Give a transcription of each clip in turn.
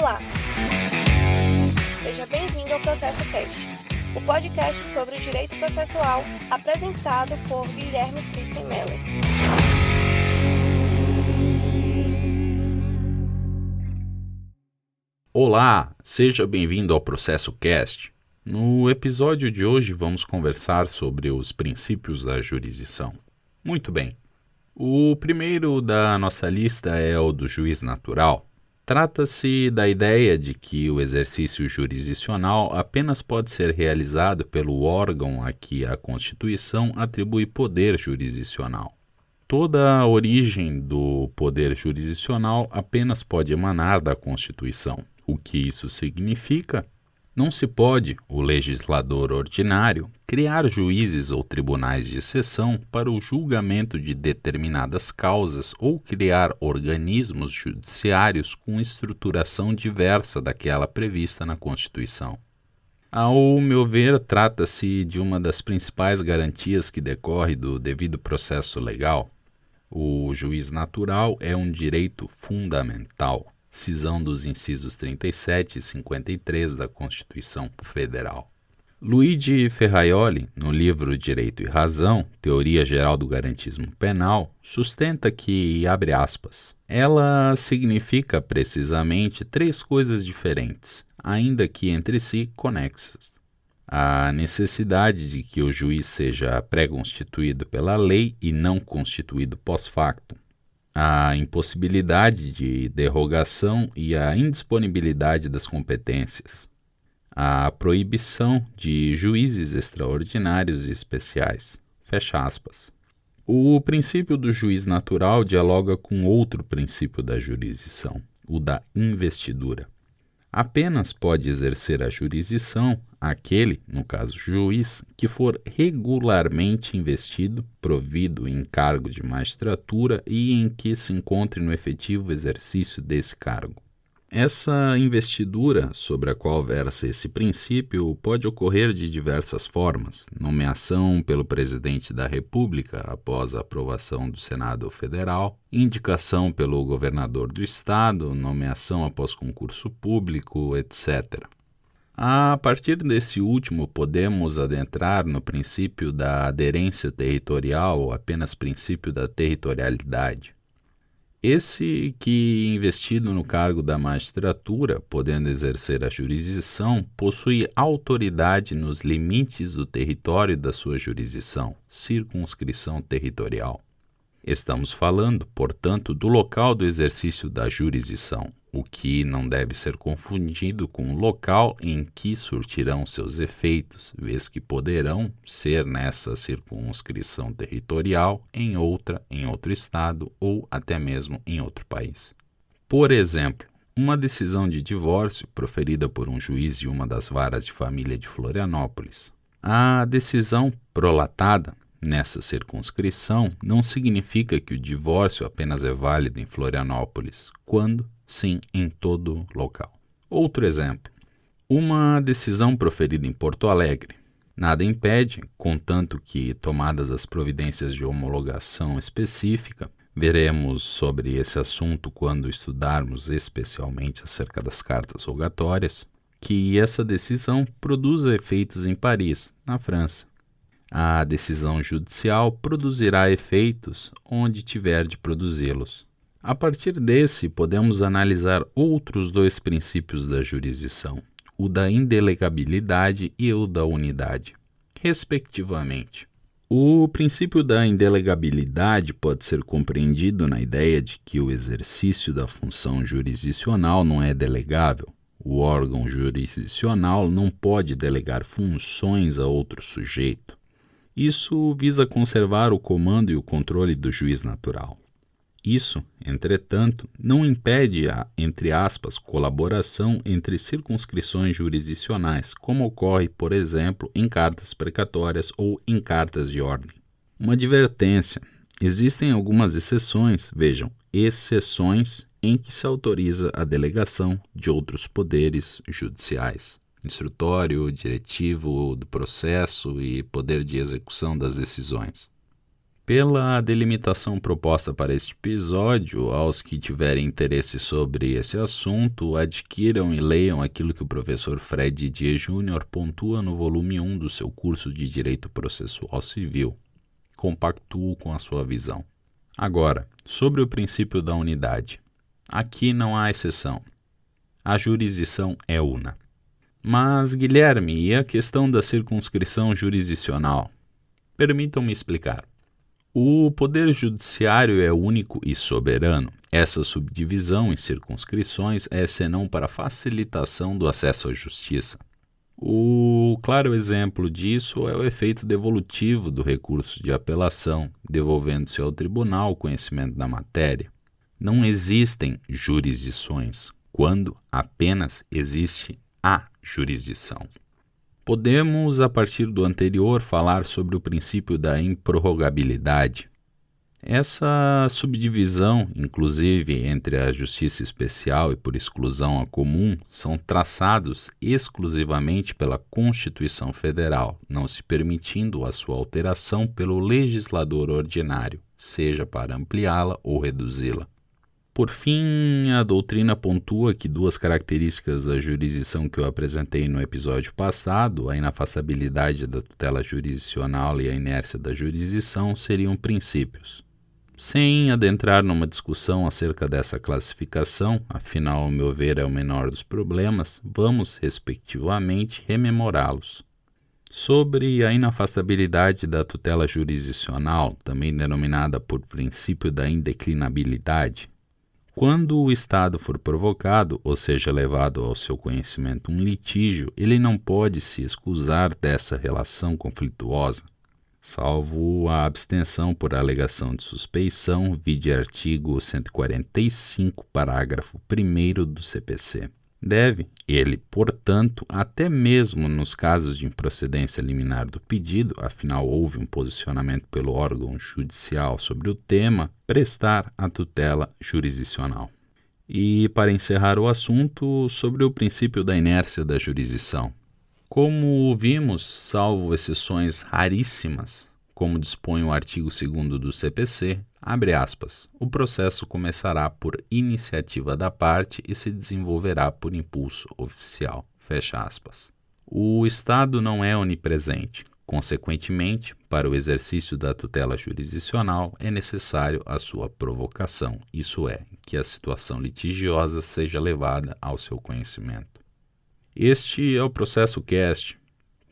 Olá! Seja bem-vindo ao Processo Cast, o podcast sobre direito processual apresentado por Guilherme Kristen Meller. Olá, seja bem-vindo ao Processo Cast. No episódio de hoje vamos conversar sobre os princípios da jurisdição. Muito bem. O primeiro da nossa lista é o do juiz natural. Trata-se da ideia de que o exercício jurisdicional apenas pode ser realizado pelo órgão a que a Constituição atribui poder jurisdicional. Toda a origem do poder jurisdicional apenas pode emanar da Constituição. O que isso significa? Não se pode, o legislador ordinário, criar juízes ou tribunais de exceção para o julgamento de determinadas causas ou criar organismos judiciários com estruturação diversa daquela prevista na Constituição. Ao meu ver, trata-se de uma das principais garantias que decorre do devido processo legal. O juiz natural é um direito fundamental. Cisão dos incisos 37 e 53 da Constituição Federal. Luigi Ferraioli, no livro Direito e Razão, Teoria Geral do Garantismo Penal, sustenta que, abre aspas, ela significa precisamente três coisas diferentes, ainda que entre si conexas. A necessidade de que o juiz seja pré-constituído pela lei e não constituído pós-facto, a impossibilidade de derrogação e a indisponibilidade das competências, a proibição de juízes extraordinários e especiais, fecha aspas. O princípio do juiz natural dialoga com outro princípio da jurisdição, o da investidura. Apenas pode exercer a jurisdição aquele, no caso juiz, que for regularmente investido, provido em cargo de magistratura e em que se encontre no efetivo exercício desse cargo. Essa investidura, sobre a qual versa esse princípio, pode ocorrer de diversas formas: nomeação pelo presidente da República após a aprovação do Senado Federal, indicação pelo governador do estado, nomeação após concurso público, etc. A partir desse último, podemos adentrar no princípio da aderência territorial ou apenas princípio da territorialidade. Esse que, investido no cargo da magistratura, podendo exercer a jurisdição, possui autoridade nos limites do território da sua jurisdição, circunscrição territorial. Estamos falando, portanto, do local do exercício da jurisdição, o que não deve ser confundido com o local em que surtirão seus efeitos, vez que poderão ser nessa circunscrição territorial, em outro estado ou até mesmo em outro país. Por exemplo, uma decisão de divórcio proferida por um juiz de uma das varas de família de Florianópolis. A decisão prolatada nessa circunscrição não significa que o divórcio apenas é válido em Florianópolis, quando, sim, em todo local. Outro exemplo, uma decisão proferida em Porto Alegre. Nada impede, contanto que tomadas as providências de homologação específica, veremos sobre esse assunto quando estudarmos especialmente acerca das cartas rogatórias, que essa decisão produza efeitos em Paris, na França. A decisão judicial produzirá efeitos onde tiver de produzi-los. A partir desse, podemos analisar outros dois princípios da jurisdição, o da indelegabilidade e o da unidade, respectivamente. O princípio da indelegabilidade pode ser compreendido na ideia de que o exercício da função jurisdicional não é delegável. O órgão jurisdicional não pode delegar funções a outro sujeito. Isso visa conservar o comando e o controle do juiz natural. Isso, entretanto, não impede a, entre aspas, colaboração entre circunscrições jurisdicionais, como ocorre, por exemplo, em cartas precatórias ou em cartas de ordem. Uma advertência: existem algumas exceções, vejam, exceções em que se autoriza a delegação de outros poderes judiciais. Instrutório, diretivo do processo e poder de execução das decisões. Pela delimitação proposta para este episódio, aos que tiverem interesse sobre esse assunto, adquiram e leiam aquilo que o professor Fred Dier Jr. pontua no volume 1 do seu curso de Direito Processual Civil. Compactuo com a sua visão. Agora, sobre o princípio da unidade. Aqui não há exceção. A jurisdição é una. Mas, Guilherme, e a questão da circunscrição jurisdicional? Permitam-me explicar. O Poder Judiciário é único e soberano. Essa subdivisão em circunscrições é senão para facilitação do acesso à justiça. O claro exemplo disso é o efeito devolutivo do recurso de apelação, devolvendo-se ao tribunal o conhecimento da matéria. Não existem jurisdições, quando apenas existe a jurisdição. Podemos, a partir do anterior, falar sobre o princípio da improrrogabilidade. Essa subdivisão, inclusive entre a justiça especial e por exclusão a comum, são traçados exclusivamente pela Constituição Federal, não se permitindo a sua alteração pelo legislador ordinário, seja para ampliá-la ou reduzi-la. Por fim, a doutrina pontua que duas características da jurisdição que eu apresentei no episódio passado, a inafastabilidade da tutela jurisdicional e a inércia da jurisdição, seriam princípios. Sem adentrar numa discussão acerca dessa classificação, afinal, ao meu ver, é o menor dos problemas, vamos, respectivamente, rememorá-los. Sobre a inafastabilidade da tutela jurisdicional, também denominada por princípio da indeclinabilidade, quando o Estado for provocado, ou seja, levado ao seu conhecimento um litígio, ele não pode se excusar dessa relação conflituosa, salvo a abstenção por alegação de suspeição, vide artigo 145, parágrafo 1º do CPC. Deve ele, portanto, até mesmo nos casos de improcedência liminar do pedido, afinal houve um posicionamento pelo órgão judicial sobre o tema, prestar a tutela jurisdicional. E, para encerrar o assunto, sobre o princípio da inércia da jurisdição. Como vimos, salvo exceções raríssimas, como dispõe o artigo 2º do CPC, abre aspas, o processo começará por iniciativa da parte e se desenvolverá por impulso oficial, fecha aspas. O Estado não é onipresente. Consequentemente, para o exercício da tutela jurisdicional é necessário a sua provocação, isso é, que a situação litigiosa seja levada ao seu conhecimento. Este é o Processo Cast.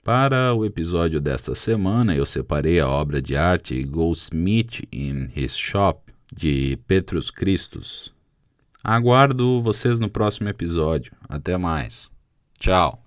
Para o episódio desta semana, eu separei a obra de arte Goldsmith in His Shop, de Petrus Christus. Aguardo vocês no próximo episódio. Até mais. Tchau.